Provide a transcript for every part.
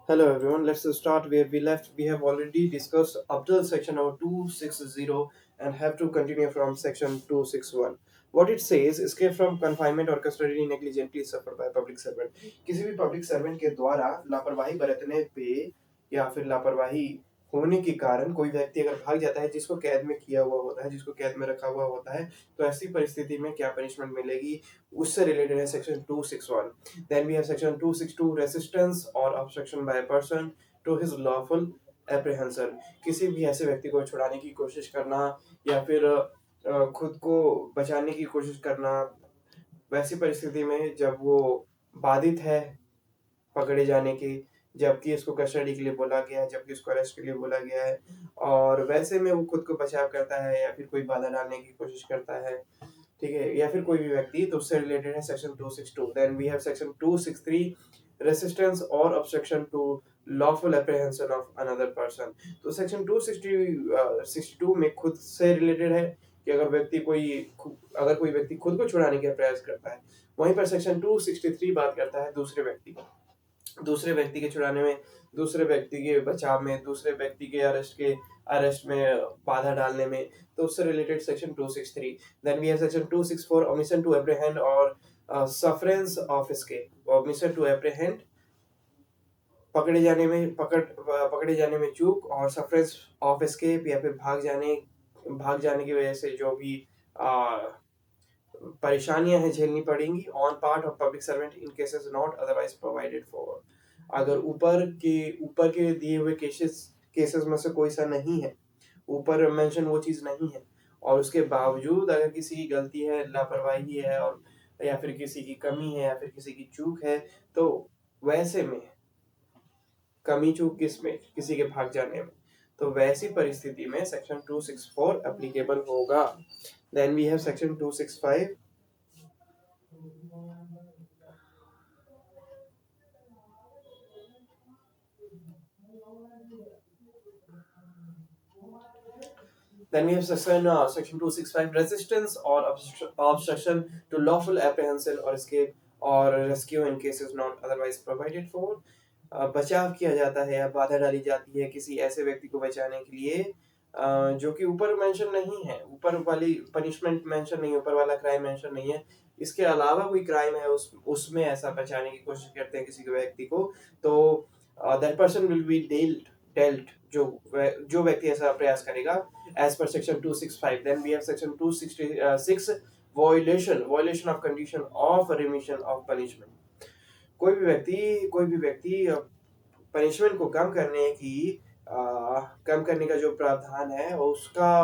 Hello everyone, let's start where we left. We have already discussed up till section number 260 and have to continue from section 261. What it says, escape from confinement or custody negligently suffered by public servant. किसी भी public servant के द्वारा लापरवाही बरतने पे या फिर लापरवाही होने के कारण कोई व्यक्ति अगर भाग जाता है जिसको कैद में किया हुआ होता है, जिसको कैद में रखा हुआ होता है, तो ऐसी परिस्थिति में क्या पनिशमेंट मिलेगी, उससे रिलेटेड है section 261. Then we have section 262, resistance or obstruction by a person to his lawful apprehension. किसी भी ऐसे व्यक्ति को छुड़ाने की कोशिश करना या फिर खुद को बचाने की कोशिश करना, वैसी परिस्थिति में जब वो बाधित है पकड़े जाने की, जबकि उसको कस्टडी के लिए बोला गया है, जबकि उसको अरेस्ट के लिए बोला गया है, और वैसे में वो खुद को बचाव करता है या फिर कोई बाधा डालने की कोशिश करता है, ठीक है, या फिर कोई भी व्यक्ति, तो उससे रिलेटेड है section 262. Then we have section 263, resistance or obstruction to lawful apprehension of another person. तो सेक्शन 262 में खुद से रिलेटेड है कि अगर कोई व्यक्ति खुद को छुड़ाने का प्रयास करता है. वहीं पर सेक्शन 263 बात करता है दूसरे व्यक्ति के छुड़ाने में, दूसरे व्यक्ति के बचाव में, दूसरे व्यक्ति के अरेस्ट में बाधा डालने में, तो उससे related section 263. Then we have section 264, omission to apprehend or sufferance of escape. Omission to apprehend पकड़े जाने में चूक, और सफरेंस ऑफ एस्केप या फिर भाग जाने की वजह से जो भी परेशानियां हैं झेलनी पड़ेंगी on part of public servant in cases not otherwise provided for. अगर ऊपर के दिए हुए केसेस में से कोई सा नहीं है, ऊपर मेंशन वो चीज नहीं है, और उसके बावजूद अगर किसी की गलती है, लापरवाही है, और या फिर किसी की कमी है या फिर किसी की चूक है, तो वैसे में कमी चूक किसमें, किसी के भाग जाने में, तो वैसी परिस्थिति में सेक्शन 264 एप्लीकेबल होगा. Then we have section 265. Then we have section 265, resistance or obstruction to lawful apprehension or escape or rescue in cases not otherwise provided for. बचाव किया जाता है या बाधा डाली जाती है किसी ऐसे व्यक्ति को बचाने के लिए जो कि ऊपर मेंशन नहीं है, ऊपर वाली पनिशमेंट मेंशन नहीं है, ऊपर वाला क्राइम मेंशन नहीं है, इसके अलावा कोई क्राइम है उसमें ऐसा बचाने की कोशिश करते हैं किसी व्यक्ति को, तो that person will be dealt जो व्यक्ति ऐसा प्रयास करेगा as per section 265. Then we have section 266, violation of condition of remission of punishment. कोई भी व्यक्ति पनिशमेंट को कम करने का जो प्रावधान है उसका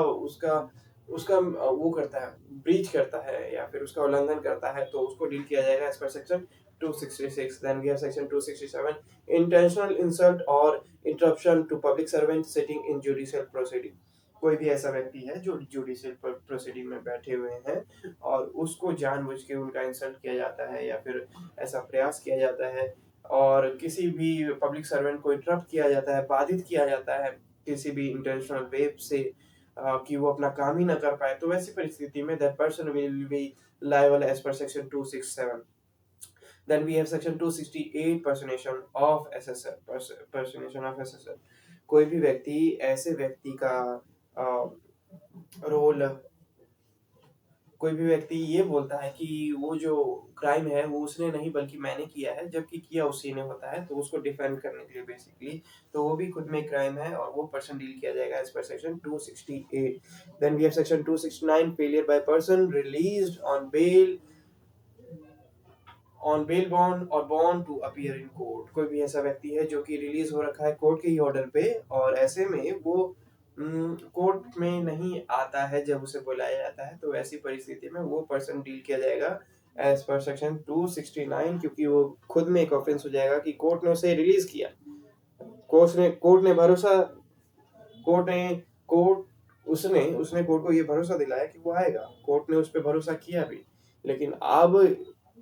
वो करता है, ब्रीच करता है या फिर उसका उल्लंघन करता है, तो उसको डील किया जाएगा as per section 266. Then we have section 267, intentional insult or interruption to public servant sitting in judicial proceeding. कोई भी ऐसा व्यक्ति है जो जुडिशियल प्रोसीडिंग में बैठे हुए हैं और उसको जानबूझ के उनका इंसल्ट किया जाता है या फिर ऐसा प्रयास किया जाता है, और किसी भी पब्लिक सर्वेंट को इंटरप्ट किया जाता है, बाधित किया जाता है किसी भी इंटेंशनल वे से कि वो अपना काम ही ना कर पाए, तो वैसी परिस्थिति में that person will be liable as per section 267. Then we have section 268, personation of SSL. कोई भी व्यक्ति ऐसे व्यक्ति का रोल, कोई भी व्यक्ति ये बोलता है कि वो जो क्राइम है वो उसने नहीं बल्कि मैंने किया है, जबकि किया उसी ने होता है, तो उसको डिफेंड करने के लिए बेसिकली, तो वो भी खुद में क्राइम है और वो पर्सन डील किया जाएगा as per section 268. Then we have section 269, failure by person released on bail bond or bond to appear in court. कोई भी ऐसा व्यक्ति है जो कि रिलीज हो रखा है कोर्ट के ही ऑर्डर पे, और ऐसे में वो कोर्ट में नहीं आता है जब उसे बुलाया जाता है, तो ऐसी परिस्थिति में वो पर्सन डील किया जाएगा एज पर सेक्शन 269, क्योंकि वो खुद में एक ऑफेंस हो जाएगा कि कोर्ट ने उसे रिलीज किया, उसने कोर्ट को ये भरोसा दिलाया कि वो आएगा, कोर्ट ने उस पर भरोसा किया भी, लेकिन अब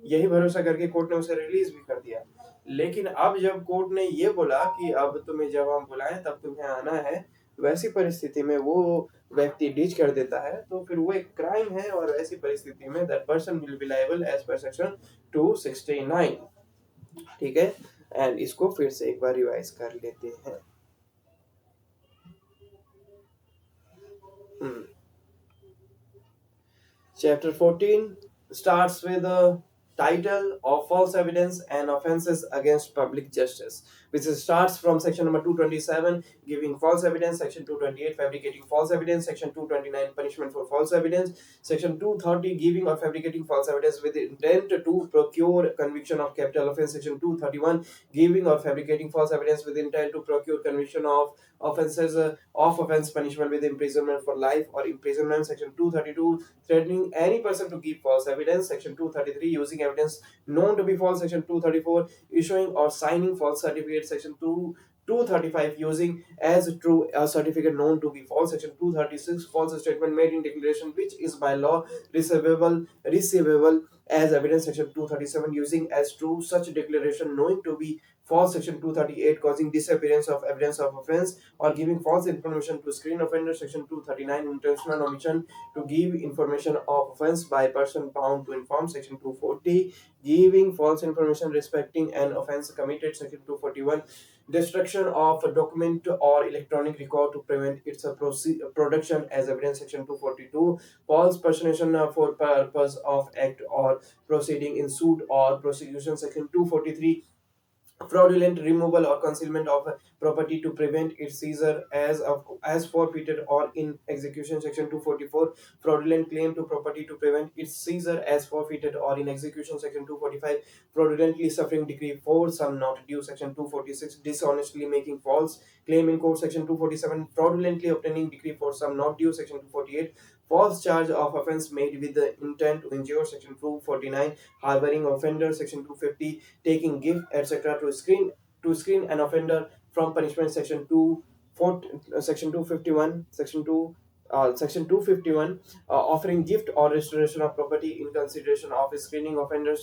यही भरोसा करके कोर्ट ने उसे रिलीज भी कर दिया, लेकिन अब जब कोर्ट ने ये बोला कि अब तुम्हें जब हम बुलाएं तब तुम्हें आना है, वैसी परिस्थिति में वो व्यक्ति डीच कर देता है, तो फिर वो एक क्राइम है, और ऐसी परिस्थिति में that person will be liable as per section 269. ठीक है. एंड इसको फिर से एक बार रिवाइज कर लेते हैं. Hmm. Chapter 14 starts with the title of false evidence and offenses against public justice, which starts from section number 227, giving false evidence, section 228, fabricating false evidence, section 229, punishment for false evidence, section 230, giving or fabricating false evidence with intent to procure conviction of capital offense, section 231, giving or fabricating false evidence with intent to procure conviction of offenses of offense punishment with imprisonment for life or imprisonment, section 232, threatening any person to give false evidence, section 233, using evidence known to be false, section 234, issuing or signing false certificate, section 235, using as true a certificate known to be false, section 236, false statement made in declaration which is by law receivable as evidence, section 237, using as true such declaration knowing to be false, section 238, causing disappearance of evidence of offense or giving false information to screen offender, section 239, intentional omission to give information of offense by person bound to inform, section 240, giving false information respecting an offense committed, section 241, destruction of a document or electronic record to prevent its production as evidence, section 242, false personation for purpose of act or proceeding in suit or prosecution, section 243, fraudulent removal or concealment of property to prevent its seizure as forfeited or in execution, section 244, fraudulent claim to property to prevent its seizure as forfeited or in execution, section 245, fraudulently suffering decree for sum not due, section 246, dishonestly making false claim in court, section 247, fraudulently obtaining decree for sum not due, section 248, false charge of offense made with the intent to injure, section 249, harboring offender, section 250, taking gift, etc. to screen an offender from punishment, section 251, section 251, offering gift or restoration of property in consideration of a screening offender,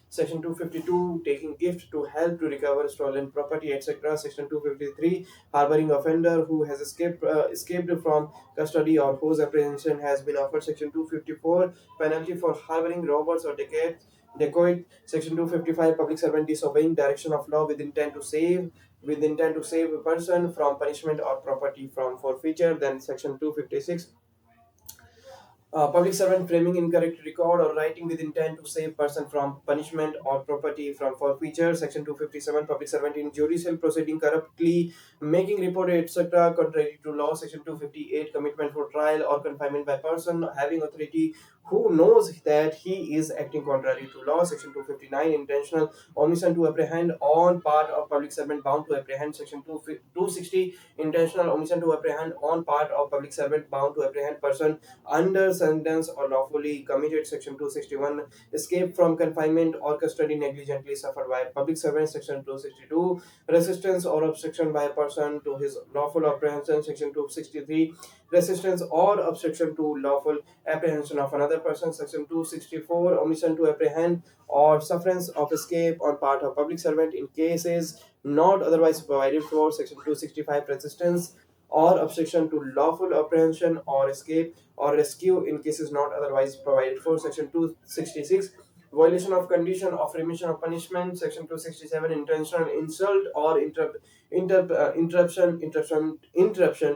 section 252, taking gift to help to recover stolen property, etc. Section 253, harboring offender who has escaped from custody or whose apprehension has been offered, section 254, penalty for harboring robbers or dacoit, section 255, public servant disobeying direction of law with intent to save a person from punishment or property from forfeiture. Then section 256, public servant framing incorrect record or writing with intent to save person from punishment or property from forfeiture, section 257, public servant in judicial proceeding corruptly making report, etc., contrary to law, section 258, commitment for trial or confinement by person having authority who knows that he is acting contrary to law, section 259, intentional omission to apprehend on part of public servant bound to apprehend, section 260, intentional omission to apprehend on part of public servant bound to apprehend person under sentence or lawfully committed, section 261, escape from confinement or custody negligently suffered by a public servant, section 262, resistance or obstruction by a person to his lawful apprehension, section 263, resistance or obstruction to lawful apprehension of another person, section 264, omission to apprehend or sufferance of escape on part of public servant in cases not otherwise provided for, section 265, resistance or obstruction to lawful apprehension or escape or rescue in cases not otherwise provided for, section 266, violation of condition of remission of punishment, section 267, intentional insult or interruption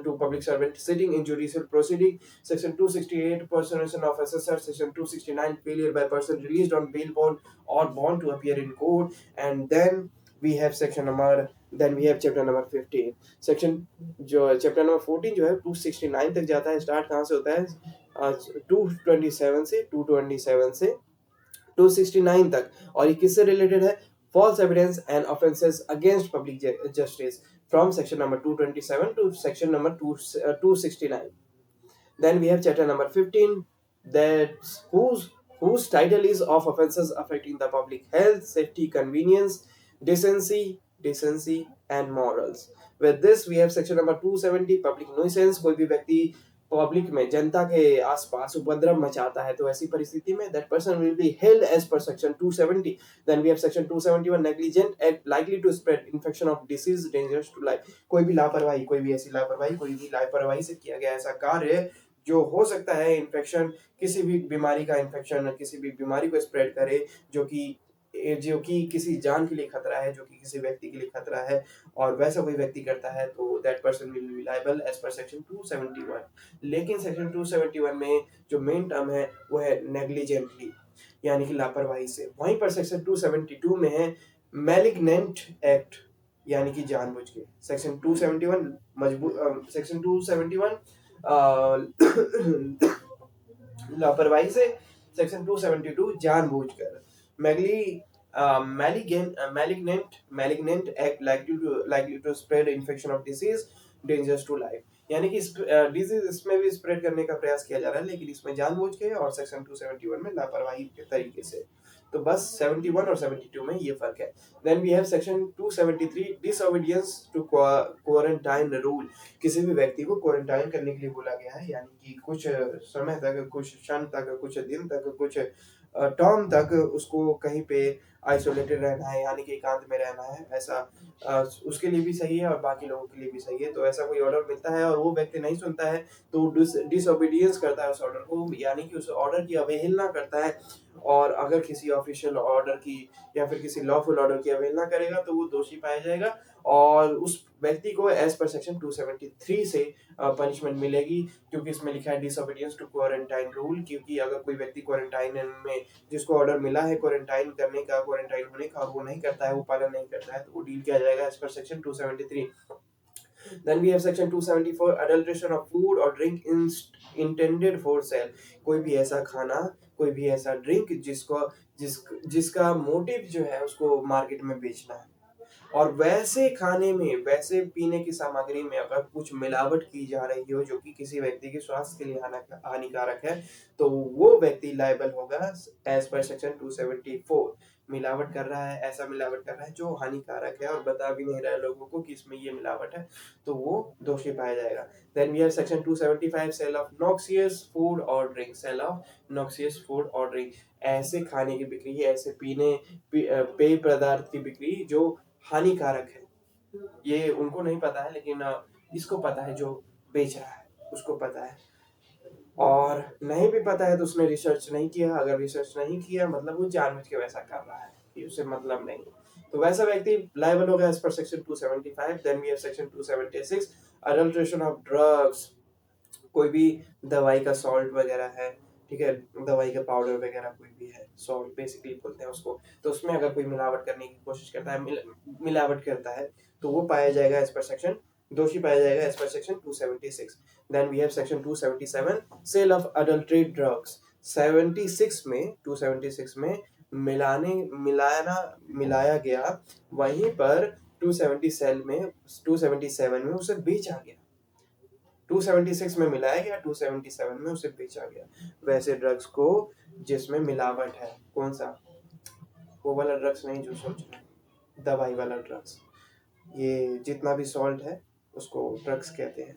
to public servant sitting in judicial proceeding, section 268, personation of assessor, section 269, failure by person released on bail bond or bond to appear in court. And then we have chapter number 15. Section जो chapter number 14 जो है 269 तक जाता है. Start कहाँ से होता है? 227 तक. और ये किससे रिलेटेड है? False evidence and offences against public justice from section number 227 to section number 269. Then we have chapter number 15, that's whose title is of offenses affecting the public health, safety, convenience, decency and morals. With this we have section number 270, public nuisance. कोई भी व्यक्ति public में जनता के आसपास उपद्रव मचाता है तो ऐसी परिस्थिति में that person will be held as per section 270. Then we have section 271, negligent act likely to spread infection of disease dangerous to life. कोई भी ऐसी लापरवाही कोई भी लापरवाही से किया गया ऐसा कार्य जो हो सकता है इन्फेक्शन, किसी भी बीमारी का इन्फेक्शन किसी भी बीमारी को स्प्रेड करे जो कि जो कि किसी जान के लिए खतरा है, जो कि किसी व्यक्ति के लिए खतरा है, और वैसा कोई व्यक्ति करता है तो that person will be liable as per section 271। लेकिन सेक्शन 271 में जो मेन टर्म है वो है नेग्लिजेंटली, यानी कि लापरवाही से। वहीं पर सेक्शन 272 में है मैलिग्नेंट एक्ट, यानी कि जानबूझ के। सेक्शन 271 सेक्शन 271 लापरवाही से, सेक्शन 272 जानबूझकर। मैगली malignant act likely to spread infection of disease dangerous to life, यानी कि डिजीज इसमें भी स्प्रेड करने का प्रयास किया जा रहा है, लेकिन इसमें जानबूझ के, और सेक्शन 271 में लापरवाही के तरीके से। तो बस 71 और 72 में ये फर्क है। Then we have section 273 disobedience to quarantine rule. किसी भी व्यक्ति को क्वारंटाइन करने के लिए बोला गया है, यानी कि कुछ समय तक, कुछ क्षण तक, कुछ दिन तक, कुछ टर्म तक उसको कहीं पे आइसोलेटेड रहना है, यानी कि एकांत में रहना है। ऐसा उसके लिए भी सही है और बाकी लोगों के लिए भी सही है। तो ऐसा कोई ऑर्डर मिलता है और वो व्यक्ति नहीं सुनता है तो डिसओबीडियंस करता है उस ऑर्डर को, यानी कि उस ऑर्डर की अवहेलना करता है। और अगर किसी ऑफिशियल ऑर्डर की या फिर किसी लॉफुल ऑर्डर की अवहेलना करेगा तो वो दोषी पाया जाएगा, और उस व्यक्ति को एज पर सेक्शन 273 से पनिशमेंट मिलेगी, क्योंकि इसमें लिखा है डिसओबीडियंस टू क्वारंटाइन रूल। क्योंकि अगर कोई व्यक्ति क्वारंटाइन में, जिसको ऑर्डर मिला है क्वारंटाइन करने का, क्वारंटाइन होने का, और वो नहीं करता है, वो पालन नहीं करता है, तो वो डील किया जाएगा as per section 273। Then we have section 274 adulteration of food or drink intended for sale। कोई भी ऐसा खाना, कोई भी ऐसा ड्रिंक जिसका मोटिव जो है उसको मार्केट में बेचना है, और वैसे खाने में, वैसे पीने की सामग्री में अगर कुछ मिलावट की जा रही हो जो कि किसी व्यक्ति के स्वास्थ्य के लिए हानिकारक है, तो वो व्यक्ति लायबल होगा एज पर सेक्शन 274। मिलावट कर रहा है, ऐसा मिलावट कर रहा है जो हानिकारक है और बता भी नहीं रहा है लोगों को कि इसमें ये मिलावट है, तो वो दोषी पाया जाएगा। Then we have section 275 sale of noxious food or drink. Sale of noxious food or drink, ऐसे खाने की बिक्री, ऐसे पेय पदार्थ की बिक्री जो हानिकारक है। ये उनको नहीं पता है, लेकिन इसको पता है, जो बेच रहा है उसको पता है। और नहीं भी पता है तो उसने रिसर्च नहीं किया। अगर रिसर्च नहीं किया मतलब वो जानबूझ के वैसा कर रहा है कि उसे मतलब नहीं, तो वैसा व्यक्ति लायबल होगा as per section 275। Then we have section 276 adulteration of drugs. कोई भी दवाई का सॉल्ट वगैरह है, ठीक है, दवाई का पाउडर वगैरह कोई भी है, सॉल्ट बेसिकली बोलते हैं उसको, तो उसमें अगर कोई मिलावट करने की कोशिश करता है, मिलावट करता है, तो वो पाया जाएगा एज पर सेक्शन, दोषी पाया जाएगा as per section 276। Then we have section 277 sale of adulterate drugs. 76 में 276 में मिलाया गया, वहीं पर 277 में उसे बेचा गया। 276 में मिलाया गया, 277 में उसे बेचा गया। वैसे ड्रग्स को जिसमें मिलावट है, कौन सा, वो वाला ड्रग्स नहीं जो सोच रहे, दवाई वाला ड्रग्स। ये जितना भी सॉल्ट है उसको ड्रग्स कहते हैं,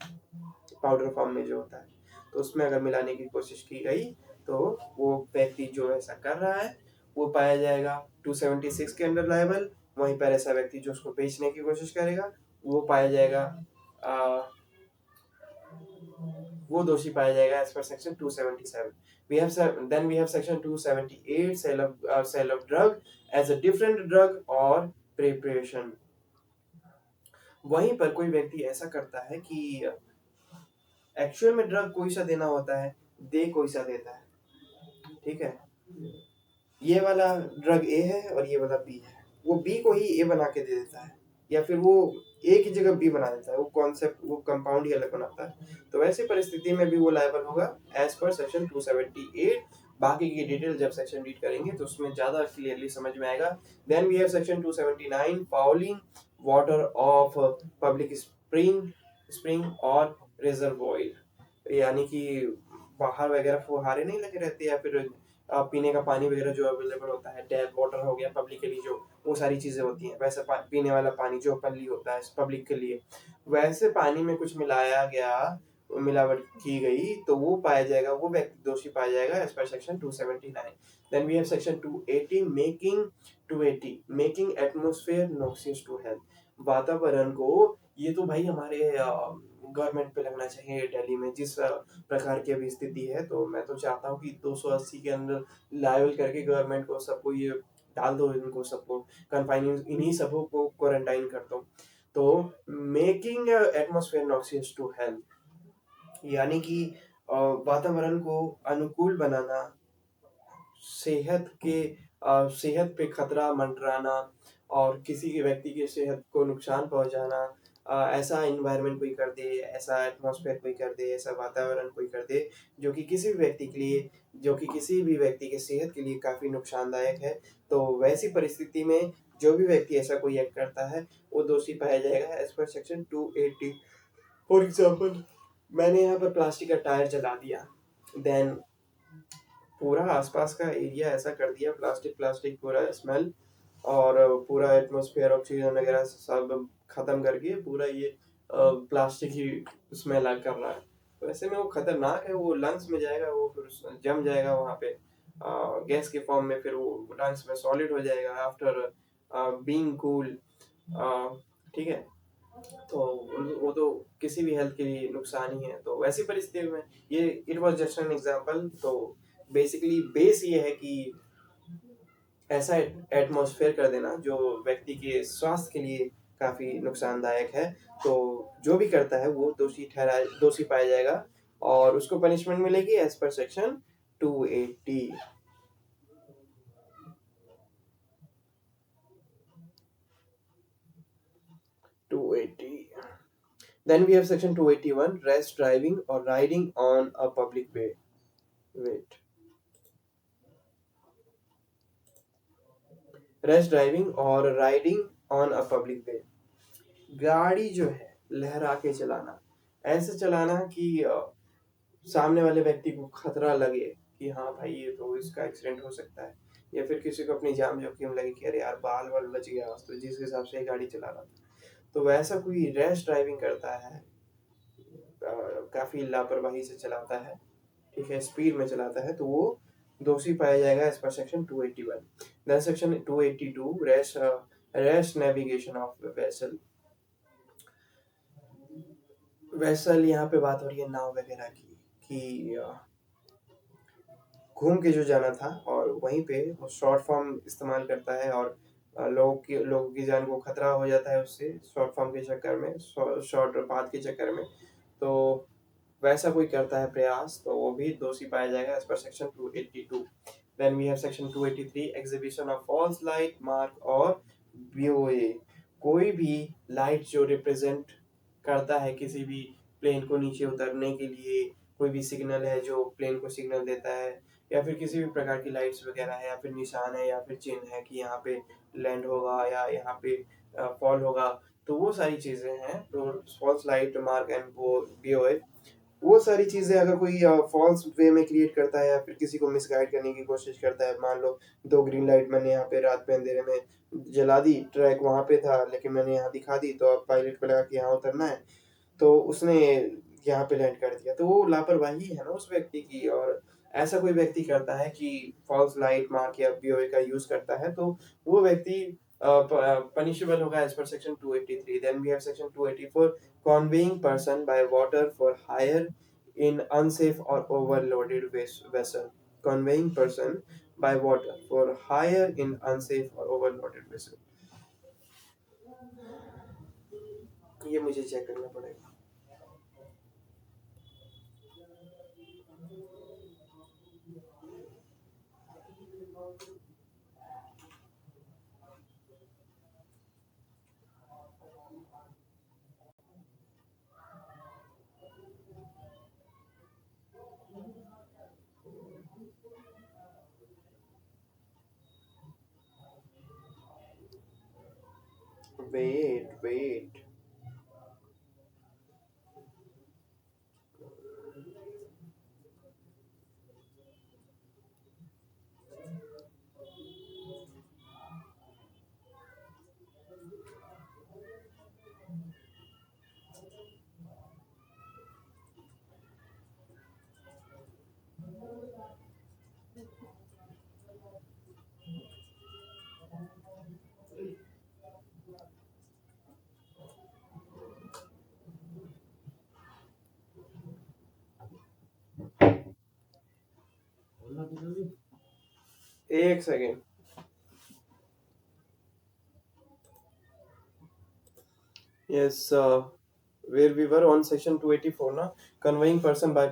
पाउडर फॉर्म में जो होता है, तो उसमें अगर मिलाने की कोशिश की गई तो वो व्यक्ति जो ऐसा कर रहा है वो पाया जाएगा 276 के अंडर लायबल। वहीं पर ऐसा व्यक्ति जो उसको बेचने की कोशिश करेगा वो पाया जाएगा, वो दोषी पाया जाएगा as per section 277। Then we have section 278 sale of drug as a different drug or preparation। वहीं पर कोई व्यक्ति ऐसा करता है कि एक्चुअल में ड्रग कोई सा देना होता है, दे कोई सा देता है, ठीक है, ये वाला ड्रग ए है और ये वाला बी है, वो बी को ही ए बना के दे देता है, या फिर वो ए की जगह बी बना देता है, वो कॉन्सेप्ट, वो कंपाउंड ही अलग बनाता है। तो वैसी परिस्थिति में भी वो लायबल होगा एज पर सेक्शन 278। बाकी की डिटेल जब सेक्शन रीड करेंगे तो उसमें ज्यादा क्लियरली समझ में आएगा। Then we have section 279 fouling water of public spring और रिजर्वॉयर, यानी कि बाहर वगैरह फुहारे नहीं लगे रहते, या फिर पीने का पानी वगैरह जो अवेलेबल होता है, टैप वाटर हो गया पब्लिक के लिए, जो वो सारी चीजें होती हैं, वैसा पीने वाला पानी जो ओपनली होता है पब्लिक के लिए, वैसे पानी में कुछ मिलाया गया, मिलावट की गई, तो वो पाया जाएगा, वो व्यक्ति दोषी पाया जाएगा as per section 279। Then we have section 280 making atmosphere noxious to health. वातावरण को, ये तो भाई हमारे गवर्नमेंट पे लगना चाहिए दिल्ली में, जिस प्रकार की अभी स्थिति है, तो मैं तो चाहता हूँ कि 280 के अंदर लायबल करके गवर्नमेंट को सबको ये डाल दो इनको सबको, कन्फाइनिंग इन्हीं सबको को क्वारंटाइन कर दो। तो making atmosphere noxious to health, यानी कि वातावरण को अनुकूल बनाना, सेहत के सेहत पे खतरा मंडराना और किसी के व्यक्ति की सेहत को नुकसान पहुंचाना, ऐसा इन्वायरमेंट कोई कर दे, ऐसा एटमॉस्फेयर कोई कर दे, ऐसा वातावरण कोई कर दे जो कि किसी भी व्यक्ति के लिए, जो कि किसी भी व्यक्ति के सेहत के लिए काफ़ी नुकसानदायक है, तो वैसी परिस्थिति में जो भी व्यक्ति ऐसा कोई एक्ट करता है वो दोषी पाया जाएगा as per section 280। For example, मैंने यहाँ पर प्लास्टिक का टायर जला दिया, देन पूरा आसपास का एरिया ऐसा कर दिया, प्लास्टिक प्लास्टिक पूरा स्मेल, और पूरा एटमॉस्फेयर ऑक्सीजन वगैरह सब खत्म करके पूरा ये प्लास्टिक ही स्मेल कर रहा है। तो ऐसे में वो खतरनाक है, वो लंग्स में जाएगा, वो फिर जम जाएगा वहाँ पे गैस के फॉर्म में, फिर वो लंग्स में सॉलिड हो जाएगा आफ्टर बीइंग कूल। ठीक है, तो वो तो किसी भी हेल्थ के लिए नुकसान ही है। तो वैसी परिस्थिति में ये it was just an example. तो बेसिकली बेस ये है कि ऐसा एटमॉस्फेयर कर देना जो व्यक्ति के स्वास्थ्य के लिए काफी नुकसानदायक है, तो जो भी करता है वो दोषी पाया जाएगा और उसको पनिशमेंट मिलेगी as per section 280। 280। Then we have section 281, rash driving or riding on a public way. Wait. Rash driving or riding on a public way. गाड़ी जो है लहरा के चलाना, ऐसे चलाना कि सामने वाले व्यक्ति को खतरा लगे कि हाँ भाई ये तो इसका एक्सीडेंट हो सकता है, या फिर किसी को अपनी जान जोखिम लगे कि अरे यार बाल वाल बच गया, तो जिस हिसाब से गाड़ी चला रहा था। तो वैसा कोई रैश ड्राइविंग करता है, काफी लापरवाही से चलाता है, ठीक है, स्पीड में चलाता है, तो वो दोषी पाया जाएगा as per section 281। Then section 282, rash navigation of vessel. Vessel यहाँ पे बात हो रही है नाव वगैरह की, कि घूम के जो जाना था और वहीं पे वो शॉर्ट फॉर्म इस्तेमाल करता है, और लोगों की जान को खतरा हो जाता है उससे, शॉर्ट फॉर्म के चक्कर में, शॉर्ट पाथ के चक्कर में। तो वैसा कोई करता है प्रयास तो वो भी दोषी पाया जाएगा as per section 282। Then we have section 283, exhibition of false light mark और बीओए। कोई भी लाइट जो रिप्रेजेंट करता है किसी भी प्लेन को नीचे उतरने के लिए, कोई भी सिग्नल है जो प्लेन को सिग्नल देता है, या फिर किसी भी प्रकार की लाइट्स वगैरह है, या फिर निशान है, या फिर चिन्ह है कि यहाँ पे लैंड होगा या यहाँ पे फॉल होगा, तो वो सारी चीजें हैं। तो फॉल्स लाइट मार्क एंड वो बीओए, वो सारी चीजें अगर कोई फॉल्स वे में क्रिएट करता है या फिर किसी को मिसगाइड करने की कोशिश करता है, मान लो दो ग्रीन लाइट मैंने यहाँ पे रात में अंधेरे में जला दी, ट्रैक वहां पे था लेकिन मैंने यहाँ दिखा दी, तो अब पायलट को लगा कि यहाँ उतरना है, तो उसने यहाँ पे लैंड कर दिया, तो वो लापरवाही है ना उस व्यक्ति की। और ऐसा कोई व्यक्ति करता है कि फॉल्स लाइट मार्क या बीओए का यूज करता है, तो वो व्यक्ति पनिशेबल होगा as per section 283। Then we have section 284, conveying person by water for hire in unsafe or overloaded vessel। conveying person by water for hire in unsafe or overloaded vessel, ये मुझे check करना पड़ेगा। Wait. एक second. Yes, where we were on section 284, na, conveying person by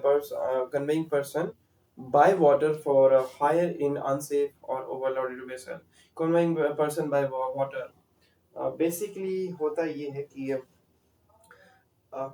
water for a hire in unsafe or overloaded vessel. Conveying a person by water, basically होता ये है कि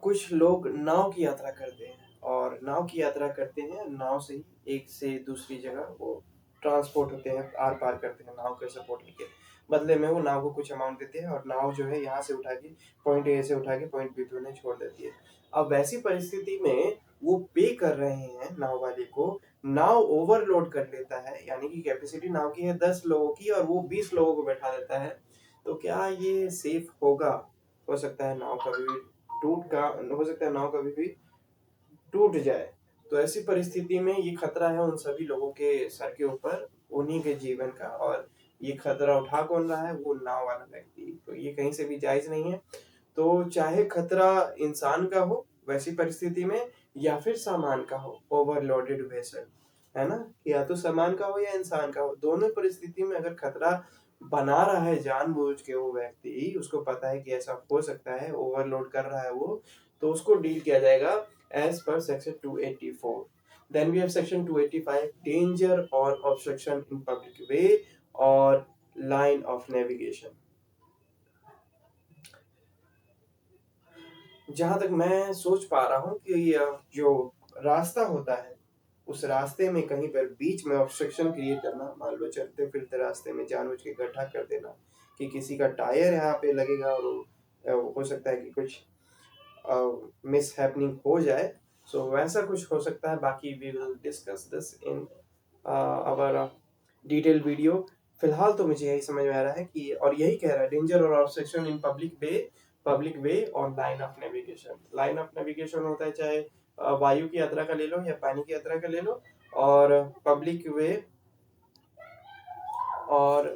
कुछ लोग नाव की यात्रा करते हैं, और नाव की यात्रा करते हैं, नाव से ही एक से दूसरी जगह वो ट्रांसपोर्ट होते हैं, आर पार करते हैं नाव के सपोर्ट लेके। बदले में वो नाव को कुछ अमाउंट देते हैं, और नाव जो है यहाँ से उठा के पॉइंट ए से उठा के पॉइंट बी पे उन्हें छोड़ देती है। अब वैसी परिस्थिति में वो पे कर रहे हैं नाव वाले को, नाव ओवरलोड कर लेता है, यानी कि कैपेसिटी नाव की है 10 लोगों की और वो 20 लोगों को बैठा देता है। तो क्या ये सेफ होगा? हो सकता है नाव कभी भी टूट का हो सकता है नाव कभी भी टूट जाए। तो ऐसी परिस्थिति में ये खतरा है उन सभी लोगों के सर के ऊपर, उन्हीं के जीवन का। और ये खतरा उठा कौन रहा है? वो नाव वाला व्यक्ति। तो ये कहीं से भी जायज नहीं है। तो चाहे खतरा इंसान का हो वैसी परिस्थिति में, या फिर सामान का हो, ओवरलोडेड वेसल, है ना, या तो सामान का हो या इंसान का हो, दोनों परिस्थिति में अगर खतरा बना रहा है जानबूझ के वो व्यक्ति, उसको पता है कि ऐसा हो सकता है, ओवरलोड कर रहा है वो, तो उसको डील किया जाएगा as per section 284. Then we have section 285, danger or obstruction in public way or line of navigation. जहां तक मैं सोच पा रहा हूँ कि जो रास्ता होता है, उस रास्ते में कहीं पर बीच में ऑब्स्ट्रक्शन क्रिएट करना, मान लो चलते फिरते रास्ते में जानबूझ के गड्ढा कर देना कि किसी का टायर यहाँ पे लगेगा और हो सकता है कि कुछ मिस हैपनिंग हो जाए। सो वैसा कुछ हो सकता है। बाकी we will discuss this in our detail video. फिलहाल तो मुझे यही समझ में आ रहा है कि, और यही कह रहा है, डेंजर और ऑब्स्ट्रक्शन इन पब्लिक वे और line of navigation. Line of navigation होता है चाहे वायु की यात्रा का ले लो या पानी की यात्रा का ले लो, और पब्लिक वे और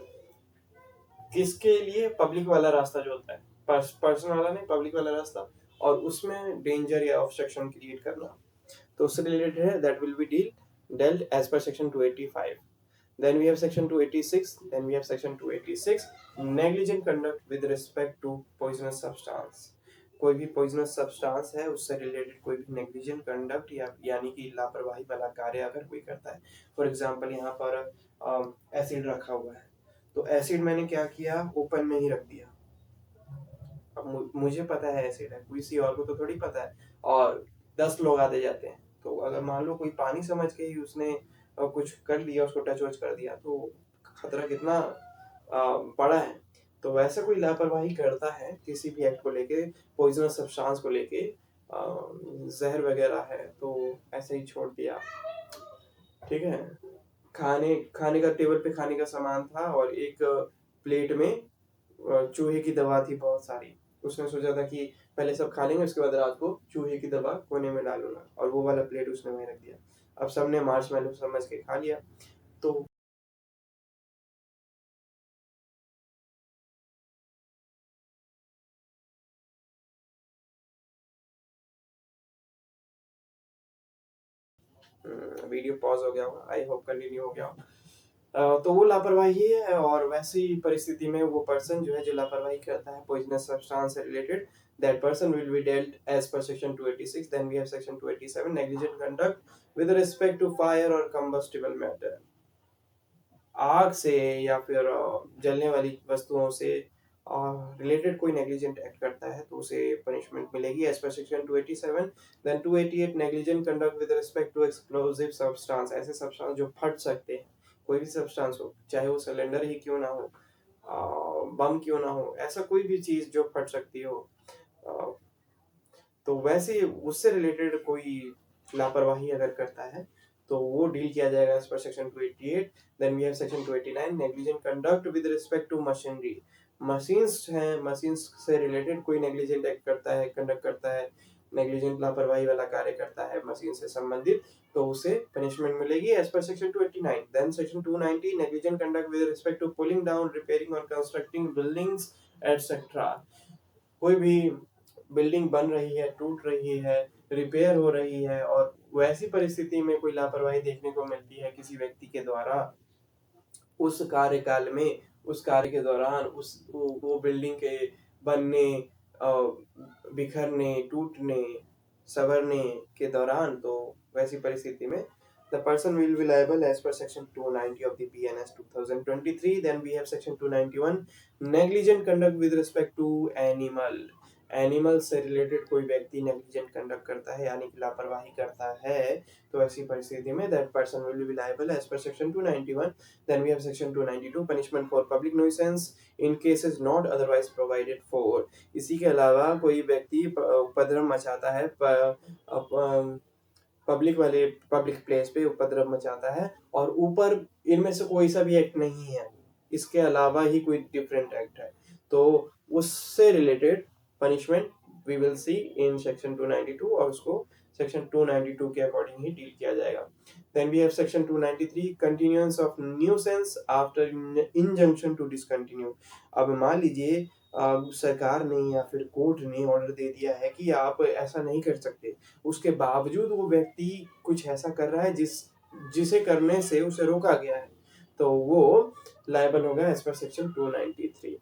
किसके लिए? पब्लिक वाला रास्ता जो होता है, पर्सन वाला नहीं, पब्लिक वाला रास्ता, और उसमें डेंजर या ऑब्स्ट्रक्शन क्रिएट करना, तो उससे रिलेटेड है। That will be dealt as per section 285. Then we have section 286. Then we have section 286, negligent conduct with respect to poisonous substance. कोई भी poisonous substance है उससे रिलेटेड कोई भी negligent conduct या यानी कि लापरवाही वाला कार्य अगर कोई करता है। फॉर एग्जाम्पल यहाँ पर एसिड रखा हुआ है, तो एसिड मैंने क्या किया, ओपन में ही रख दिया। अब मुझे पता है एसिड है, किसी और को तो थोड़ी पता है, और 10 लोग आते जाते हैं, तो अगर मान लो कोई पानी समझ के ही उसने कुछ कर लिया, उसको टच वच कर दिया, तो खतरा कितना बड़ा है। तो वैसा कोई लापरवाही करता है किसी भी एक्ट को लेके, पॉइजनस सब्सटेंस को लेके, जहर वगैरह है तो ऐसे ही छोड़ दिया, ठीक है। खाने खाने का, टेबल पे खाने का सामान था और एक प्लेट में चूहे की दवा थी बहुत सारी। उसने सोचा था कि पहले सब खा लेंगे, उसके बाद रात को चूहे की दवा कोने में डालूंगा, और वो वाला प्लेट उसने वहीं रख दिया। अब सबने मार्शमैलो समझ के खा लिया। तो वीडियो पॉज हो गया होगा, आई होप कंटिन्यू हो गया हो। तो वो लापरवाही है, और वैसी परिस्थिति में वो पर्सन जो है जो लापरवाही करता है पॉइजनस सब्सटेंस से related, that person will be dealt as per section 286. Then we have section 287, negligent conduct with respect to fire or combustible matter. आग से या फिर जलने वाली वस्तुओं से रिलेटेड कोई नेग्लिजेंट एक्ट करता है तो उसे पनिशमेंट मिलेगी as per section 287। Then 288, negligent conduct with respect to explosive substance. ऐसे सब्सटेंस जो फट सकते हैं, कोई भी सब्सटेंस हो, चाहे वो सिलेंडर ही क्यों ना हो, बम क्यों ना हो, ऐसा कोई भी चीज जो फट सकती हो, अ, तो वैसे उससे रिलेटेड कोई लापरवाही अगर करता है तो वो डील किया जाएगा as per section 288। Then we have section 289, negligent conduct with respect to machinery. Machines हैं, मशीन्स से रिलेटेड कोई नेग्लिजेंट एक्ट करता है, कंडक्ट करता है, नेग्लिजेंट लापरवाही वाला कार्य करता है मशीन से संबंधित, तो उसे पनिशमेंट मिलेगी as per section 289। Then section 290, negligent conduct with respect to pulling down, repairing और कंस्ट्रक्टिंग बिल्डिंग्स एटसेट्रा। कोई भी बिल्डिंग बन रही है, टूट रही है, रिपेयर हो रही है, और वैसी परिस्थिति में कोई लापरवाही देखने को मिलती है किसी व्यक्ति के द्वारा, उस कार्यकाल में, उस कार्य के दौरान, वो बिल्डिंग के बनने, बिखरने, टूटने, संवरने के दौरान, तो वैसी परिस्थिति में the person will be liable as per section 290 of the BNS 2023. Then we have section 291 negligent conduct with respect to animal. Animal से रिलेटेड कोई व्यक्ति नेग्लिजेंट कंडक्ट करता है यानी कि लापरवाही करता है, तो ऐसी परिस्थिति में that person will be liable as per section 291. Then we have section 292 punishment for public nuisance in cases not otherwise provided for. इसी के अलावा कोई व्यक्ति उपद्रव मचाता है, पब्लिक प्लेस पे उपद्रव मचाता है और ऊपर इनमें से कोई सा भी एक्ट नहीं है, इसके अलावा ही कोई डिफरेंट एक्ट है, तो उससे related punishment we will see in section 292 और उसको सेक्शन 292 के अकॉर्डिंग ही डील किया जाएगा. Then we have section 293 continuance of nuisance after injunction to discontinue. अब मान लीजिए सरकार ने या फिर कोर्ट ने ऑर्डर दे दिया है कि आप ऐसा नहीं कर सकते, उसके बावजूद वो व्यक्ति कुछ ऐसा कर रहा है जिसे करने से उसे रोका गया है, तो वो लायबल होगा एज पर सेक्शन 293.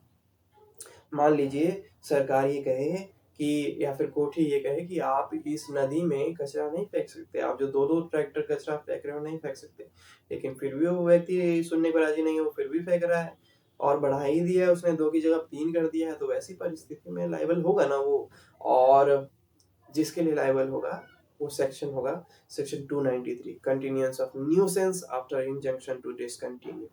मान लीजिए सरकार ये कहे कि या फिर कोर्ट ही ये कहे कि आप इस नदी में कचरा नहीं फेंक सकते, आप जो दो दो ट्रैक्टर कचरा फेंक रहे हो नहीं फेंक सकते, लेकिन फिर भी वो व्यक्ति सुनने को राजी नहीं हो, फिर भी फेंक रहा है और बढ़ा ही दिया है उसने, 2 की जगह 3 कर दिया है, तो ऐसी परिस्थिति में लायबल होगा ना वो. और जिसके लिए लायबल होगा वो सेक्शन होगा section 293 continuance of nuisance after injunction to discontinue,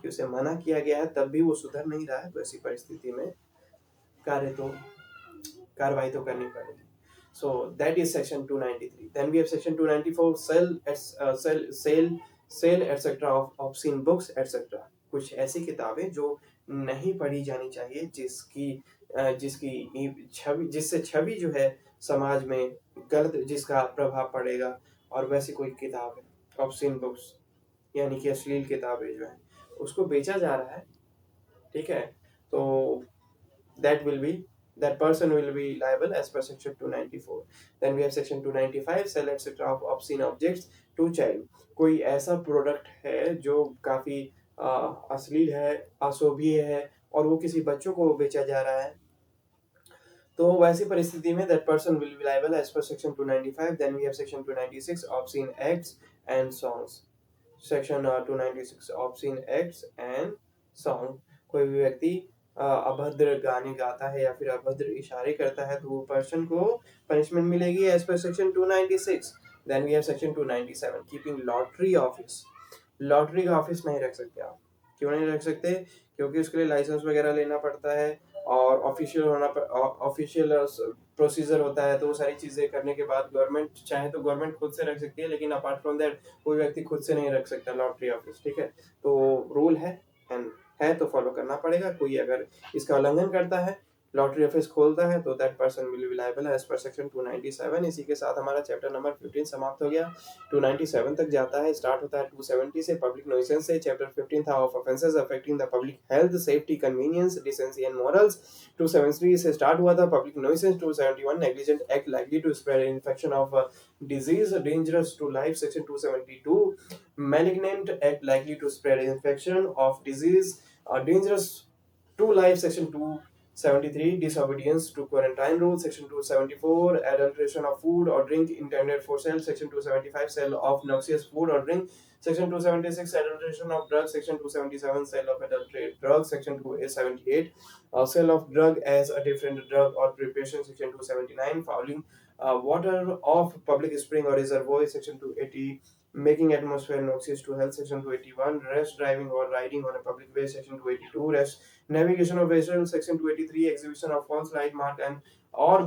कि उसे मना किया गया है तब भी वो सुधर नहीं रहा है, तो ऐसी परिस्थिति में कार्रवाई तो करनी पड़ेगी. So that is section 293. Then we have section 294 sale etc of obscene books etc. कुछ ऐसी किताबें जो नहीं पढ़ी जानी चाहिए, जिसकी छवि, जिससे छवि जो है समाज में गलत, जिसका प्रभाव पड़ेगा, और वैसी कोई किताब है ऑब्सीन बुक्स यानी कि अश्लील किताबें जो है उसको बेचा जा रहा है, ठीक है, तो that person will be liable as per section 294. Then we have section 295 sell etc of obscene objects to child. कोई ऐसा प्रोडक्ट है जो काफी अश्लील है, अशोभनीय है और वो किसी बच्चों को बेचा जा रहा है, तो वैसी परिस्थिति में that person will be liable as per section 295. Then we have section 296 obscene acts and songs. Section 296 obscene acts and song. कोई भी व्यक्ति अभद्र गाने गाता है या फिर अभद्र इशारे करता है, तो वो पर्सन को पनिशमेंट मिलेगी as per section 296. Then we have section 297 keeping lottery office. Lottery का ऑफिस नहीं रख सकते आप. क्यों नहीं रख सकते? क्योंकि उसके लिए लाइसेंस वगैरह लेना पड़ता है और ऑफिशियल प्रोसीजर होता है, तो वो सारी चीज़ें करने के बाद गवर्नमेंट चाहे तो गवर्नमेंट खुद से रख सकती है, लेकिन अपार्ट फ्रॉम दैट कोई व्यक्ति खुद से नहीं रख सकता लॉटरी ऑफिस, ठीक है, तो रूल है एंड है तो फॉलो करना पड़ेगा. कोई अगर इसका उल्लंघन करता है, लॉटरी ऑफिस खोलता है, तो that person will be liable as per section 297. इसी के साथ हमारा चैप्टर नंबर 15 समाप्त हो गया. 297 तक जाता है, स्टार्ट होता है 270 से, पब्लिक न्यूसेंस से. चैप्टर 15 था of offences affecting the public health, safety, convenience, decency and morals. 273 से स्टार्ट हुआ था public nuisance. 271 negligent act likely to spread infection of disease dangerous to life, section 272 malignant act likely to spread infection of disease dangerous to life, section 273 disobedience to quarantine rule, section 274 adulteration of food or drink intended for sale, section 275 sale of noxious food or drink, section 276 adulteration of drugs, section 277 sale of adulterated drugs, section 278 sale of drug as a different drug or preparation, section 279 fouling water of public spring or reservoir, section 280 making atmosphere noxious to health, section 281 rash driving or riding on a public way, section 282 rash navigation of vessels, section 283 exhibition of false light mark and or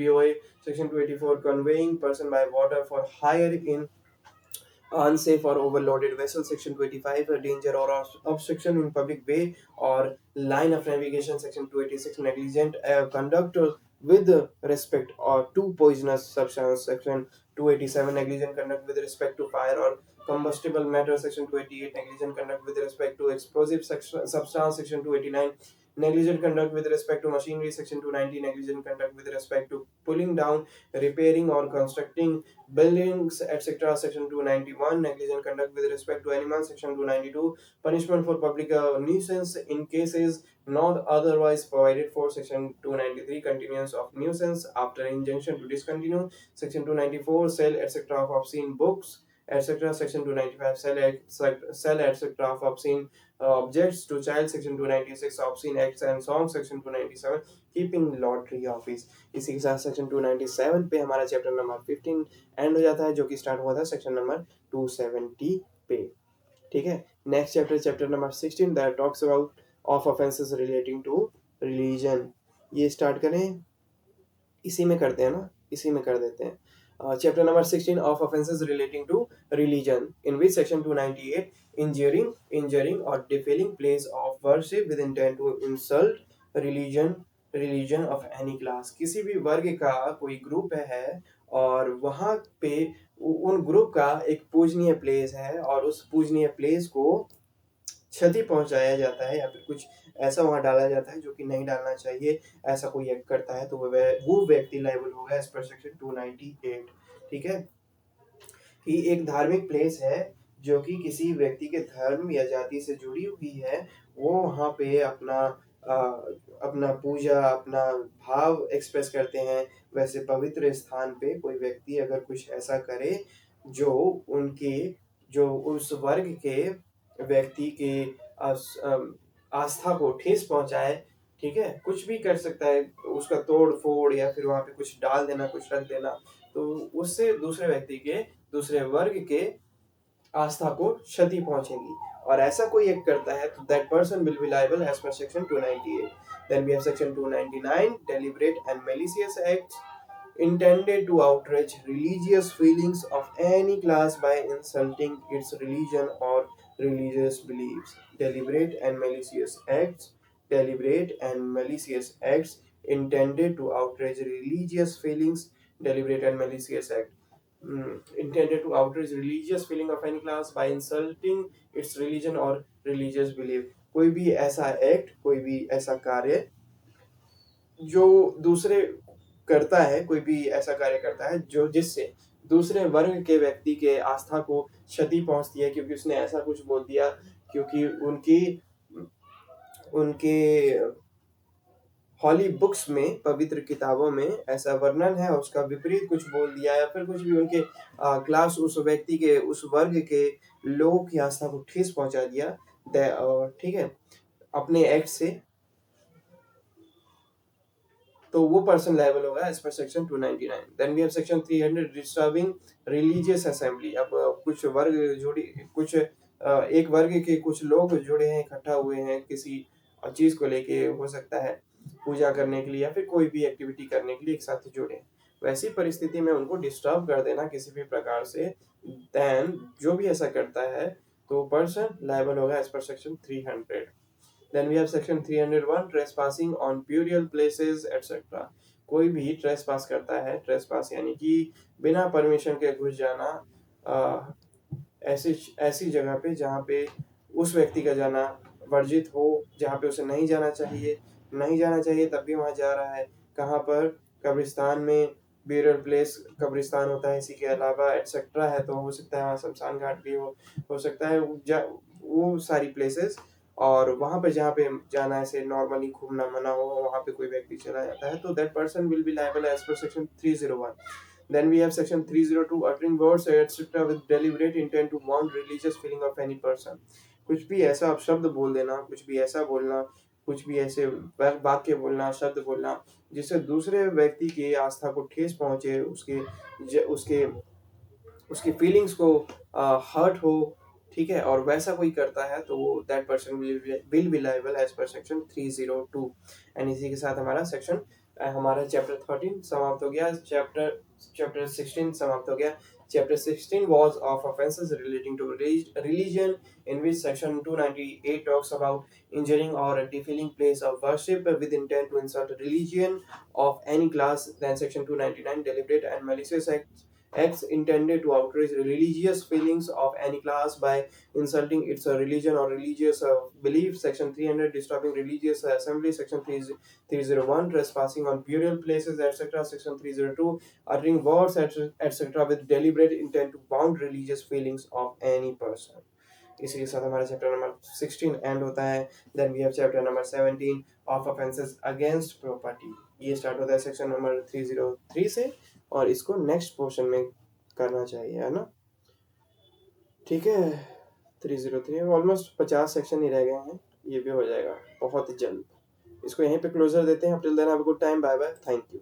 BOA, section 284 conveying person by water for hire in unsafe or overloaded vessel, section 285 danger or obstruction in public way or line of navigation, section 286 negligent conduct with respect or to poisonous substance, section 287 negligent conduct with respect to fire or combustible matter, section 288 negligent conduct with respect to explosive substance, section 289 negligent conduct with respect to machinery, section 290, negligent conduct with respect to pulling down, repairing or constructing buildings, etc., section 291, negligent conduct with respect to animals, section 292, punishment for public nuisance in cases not otherwise provided for, section 293, continuance of nuisance after injunction to discontinue, section 294, sale, etc., of obscene books, etc., section 295, sell, etc., of obscene objects to child, section 296, obscene acts and songs, section 297, keeping lottery office. इसी के साथ section 297 पे हमारा chapter number 15 and हो जाता है, जो कि स्टार्ट हुआ था सेक्शन नंबर 270 पे। ठीक है, next chapter, chapter number 16 that talks about of offences relating to religion. ये स्टार्ट करें, इसी में करते हैं ना, इसी में कर देते हैं। Chapter number 16 of offences relating to religion, in which section 298 injuring or defiling place of worship with intent to insult religion of any class. किसी भी वर्ग का कोई ग्रुप है और वहां पे उन ग्रुप का एक पूजनीय प्लेस है और उस पूजनीय प्लेस को क्षति पहुंचाया जाता है या फिर कुछ ऐसा वहां डाला जाता है जो कि नहीं डालना चाहिए, ऐसा कोई एक्ट करता है तो वो व्यक्ति लायबल होगा एज पर सेक्शन 298। ठीक है, कि एक धार्मिक प्लेस है जो कि किसी व्यक्ति के धर्म या जाति से जुड़ी हुई है, वो वहाँ पे अपना पूजा, अपना भाव एक्सप्रेस करते हैं। वैसे पवित्र स्थान पे कोई व्यक्ति अगर कुछ ऐसा करे जो उनके, जो उस वर्ग के व्यक्ति के आस्था को ठेस पहुंचाए, ठीक है, कुछ भी कर सकता है, उसका तोड़ फोड़ या फिर वहाँ पे कुछ डाल देना, कुछ रख देना, तो उससे दूसरे व्यक्ति के, दूसरे वर्ग के आस्था को क्षति पहुंचेगी और ऐसा कोई एक करता है तो that person will be liable as per section 298। Then we have section 299 deliberate and malicious acts intended to outrage religious feelings of any class by insulting its religion or religious beliefs. Deliberate and malicious acts intended to outrage religious feelings, deliberate and malicious act intended to outrage religious feeling of any class by insulting its religion or religious belief। कोई भी ऐसा act, कोई भी ऐसा कार्य जो दूसरे करता है, कोई भी ऐसा कार्य करता है जो जिससे दूसरे वर्ग के व्यक्ति के आस्था को क्षति पहुंचती है, क्योंकि उसने ऐसा कुछ बोल दिया, क्योंकि उनकी उनके हॉली बुक्स में, पवित्र किताबों में ऐसा वर्णन है और उसका विपरीत कुछ बोल दिया या फिर कुछ भी उनके क्लास, उस व्यक्ति के, उस वर्ग के लोगों की आस्था को ठेस पहुंचा दिया, ठीक है, अपने एक्ट से, तो वो पर्सन लायबल होगा as per section 299। Then we have section 300 disturbing religious assembly. अब कुछ वर्ग जुड़ी, कुछ एक वर्ग के कुछ लोग जुड़े हैं, इकट्ठा हुए हैं किसी चीज को लेके, हो सकता है पूजा करने के लिए या फिर कोई भी एक्टिविटी करने के लिए एक साथ जुड़े, वैसी परिस्थिति में उनको डिस्टर्ब कर देना किसी भी प्रकार से, देन जो भी ऐसा करता है तो पर्सन लायबल होगा as per section 300। Then we have section 301 trespassing on burial places etc. कोई भी ट्रेसपास करता है, ट्रेसपास यानी कि बिना परमिशन के घुस जाना ऐसी ऐसी जगह पे जहाँ पे उस व्यक्ति का जाना वर्जित हो, जहाँ पे उसे नहीं जाना चाहिए, नहीं जाना चाहिए तब भी वहाँ जा रहा है। कहाँ पर? कब्रिस्तान में, ब्यूरियल प्लेस कब्रिस्तान होता है, इसी के अलावा एटसेट्रा है, तो हो सकता है वहाँ शमशान घाट भी हो सकता है, वो सारी प्लेसेस, और वहाँ पे जहाँ पे जाना ऐसे नॉर्मली घूमना मना हो, वहाँ पे कोई व्यक्ति चला जाता है तो that person will be liable as per section 301। Then we have section 302 uttering words etc. with deliberate intent to wound religious feeling of any person। कुछ भी ऐसा आप शब्द बोल देना, कुछ भी ऐसा बोलना, कुछ भी ऐसे वाक्य बोलना, शब्द बोलना जिससे दूसरे व्यक्ति की आस्था को ठेस पहुंचे, उसके उसकी फीलिंग्स को हर्ट हो, ठीक है, और वैसा कोई करता है तो that person will be liable as per section 302। And इसी के साथ हमारा सेक्शन, हमारा चैप्टर 13 समाप्त हो गया, चैप्टर 16 समाप्त हो गया। Chapter 16 was of offenses relating to religion, in which section 298 talks about injuring or defiling place of worship with intent to insult religion of any class. Then section 299 deliberate and malicious acts acts intended to outrage religious feelings of any class by insulting its religion or religious belief. Section 300, disturbing religious assembly. Section 301, trespassing on burial places, etc. Section 302, uttering words, etc. with deliberate intent to wound religious feelings of any person. इसी के साथ हमारा chapter number 16 end होता है. Then we have chapter number 17 of offences against property. ये start होता है section number 303 से और इसको नेक्स्ट पोर्शन में करना चाहिए, है ना. ठीक है. 303 ऑलमोस्ट 50 सेक्शन ही रह गए हैं. ये भी हो जाएगा बहुत जल्द. इसको यहीं पे क्लोजर देते हैं. Till then have a good time. Bye bye. Thank you.